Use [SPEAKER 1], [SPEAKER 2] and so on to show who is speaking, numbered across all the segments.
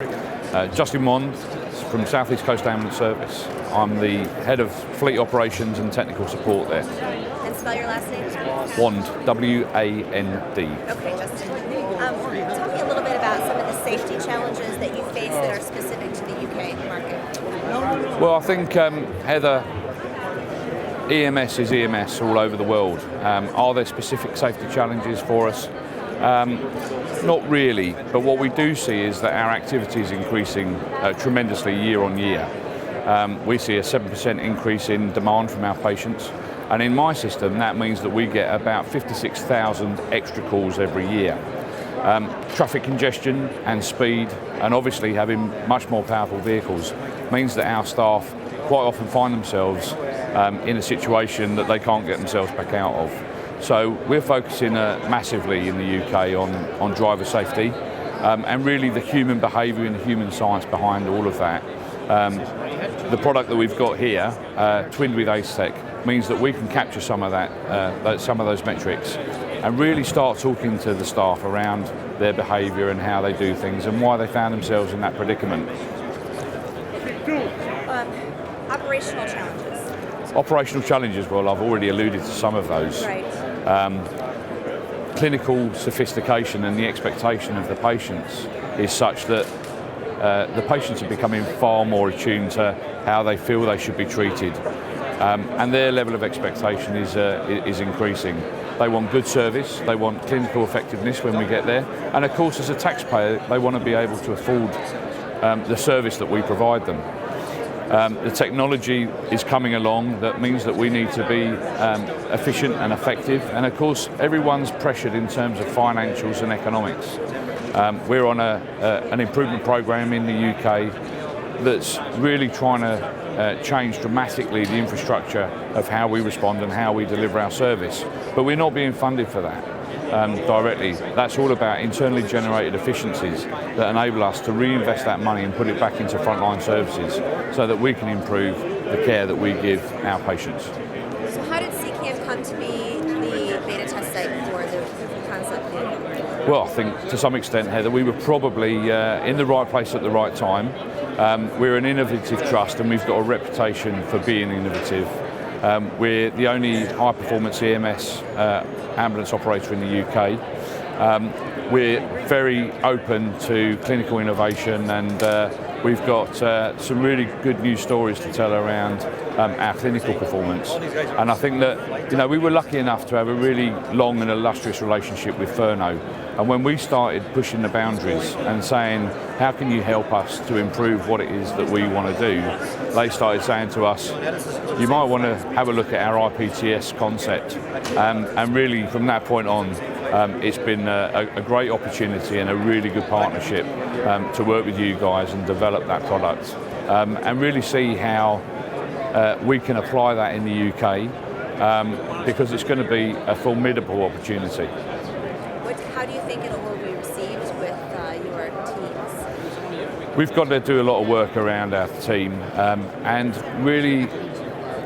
[SPEAKER 1] Justin Wand from South East Coast Ambulance Service. I'm the head of fleet operations and technical support there.
[SPEAKER 2] And spell your last name?
[SPEAKER 1] Wand, W-A-N-D.
[SPEAKER 2] Okay, Justin. Tell me a little bit about some of the safety challenges that you face that are specific to the UK market.
[SPEAKER 1] Well, I think, Heather, EMS is EMS all over the world. Are there specific safety challenges for us? Not really, but what we do see is that our activity is increasing tremendously year on year. We see a 7% increase in demand from our patients, and in my system that means that we get about 56,000 extra calls every year. Traffic congestion and speed, and obviously having much more powerful vehicles, means that our staff quite often find themselves in a situation that they can't get themselves back out of. So we're focusing massively in the UK on driver safety and really the human behaviour and the human science behind all of that. The product that we've got here, twinned with ACETech, means that we can capture some of that, some of those metrics, and really start talking to the staff around their behaviour and how they do things and why they found themselves in that predicament.
[SPEAKER 2] Operational challenges.
[SPEAKER 1] Operational challenges, well, I've already alluded to some of those.
[SPEAKER 2] Right.
[SPEAKER 1] Clinical sophistication and the expectation of the patients is such that the patients are becoming far more attuned to how they feel they should be treated, and their level of expectation is increasing. They want good service, they want clinical effectiveness when we get there, and of course as a taxpayer they want to be able to afford the service that we provide them. The technology is coming along that means that we need to be efficient and effective, and of course everyone's pressured in terms of financials and economics. We're on an improvement program in the UK that's really trying to change dramatically the infrastructure of how we respond and how we deliver our service, but we're not being funded for that directly. That's all about internally generated efficiencies that enable us to reinvest that money and put it back into frontline services so that we can improve the care that we give our patients.
[SPEAKER 2] So how did SECAMB come to be the beta test site for the proof of concept vehicle?
[SPEAKER 1] Well, I think to some extent, Heather, we were probably in the right place at the right time. We're an innovative trust and we've got a reputation for being innovative. We're the only high-performance EMS ambulance operator in the UK. We're very open to clinical innovation, and we've got some really good news stories to tell around our clinical performance. And I think that we were lucky enough to have a really long and illustrious relationship with FERNO. And when we started pushing the boundaries and saying, how can you help us to improve what it is that we want to do, they started saying to us, you might want to have a look at our IPTS concept. And really from that point on, it's been a great opportunity and a really good partnership to work with you guys and develop that product and really see how we can apply that in the UK because it's going to be a formidable opportunity.
[SPEAKER 2] How do you think it will be received with your teams?
[SPEAKER 1] We've got to do a lot of work around our team and really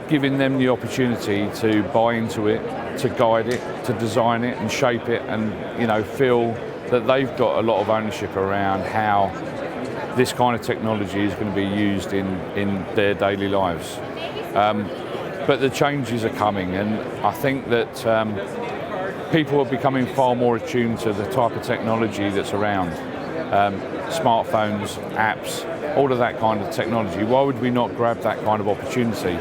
[SPEAKER 1] giving them the opportunity to buy into it, to guide it, to design it and shape it, and feel that they've got a lot of ownership around how this kind of technology is going to be used in their daily lives. But the changes are coming, and I think that people are becoming far more attuned to the type of technology that's around. Smartphones, apps, all of that kind of technology. Why would we not grab that kind of opportunity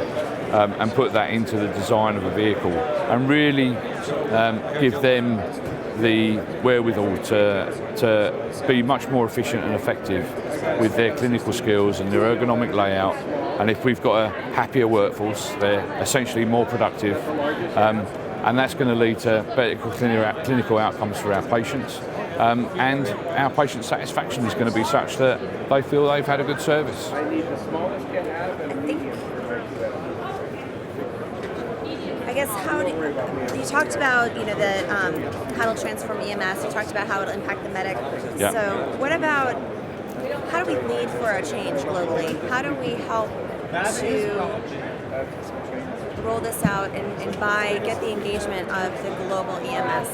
[SPEAKER 1] and put that into the design of a vehicle and really give them the wherewithal to be much more efficient and effective with their clinical skills and their ergonomic layout. And if we've got a happier workforce, they're essentially more productive, and that's going to lead to better clinical outcomes for our patients. And our patient satisfaction is going to be such that they feel they've had a good service.
[SPEAKER 2] I guess you talked about the how it'll transform EMS. You talked about how it'll impact the medic.
[SPEAKER 1] Yeah.
[SPEAKER 2] So what about how do we lead for a change globally? How do we help to roll this out and get the engagement of the global EMS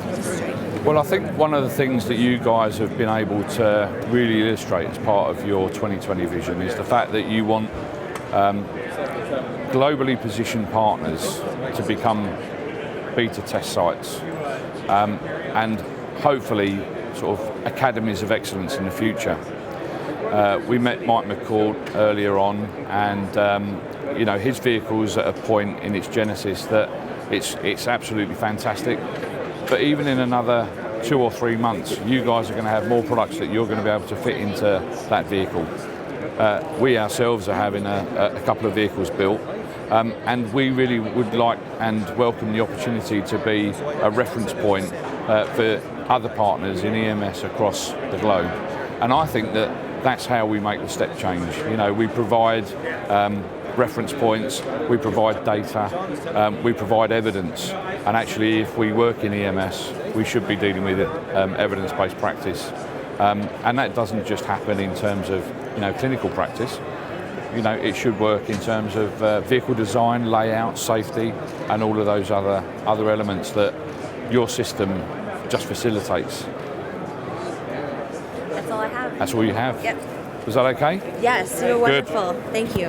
[SPEAKER 2] industry?
[SPEAKER 1] Well, I think one of the things that you guys have been able to really illustrate as part of your 2020 vision is the fact that you want globally positioned partners to become beta test sites and hopefully sort of academies of excellence in the future. We met Mike McCord earlier on, and you know, his vehicle's at a point in its genesis that it's absolutely fantastic. But even in another 2 or 3 months, you guys are going to have more products that you're going to be able to fit into that vehicle. We ourselves are having a couple of vehicles built, and we really would like and welcome the opportunity to be a reference point for other partners in EMS across the globe. And I think that that's how we make the step change. You know, we provide reference points, we provide data, we provide evidence, and actually if we work in EMS we should be dealing with evidence-based practice, and that doesn't just happen in terms of, you know, clinical practice. You know, it should work in terms of vehicle design, layout, safety, and all of those other elements that your system just facilitates.
[SPEAKER 2] That's all I have.
[SPEAKER 1] That's all you have?
[SPEAKER 2] Yep.
[SPEAKER 1] Was that okay?
[SPEAKER 2] Yes, you're wonderful. Thank you.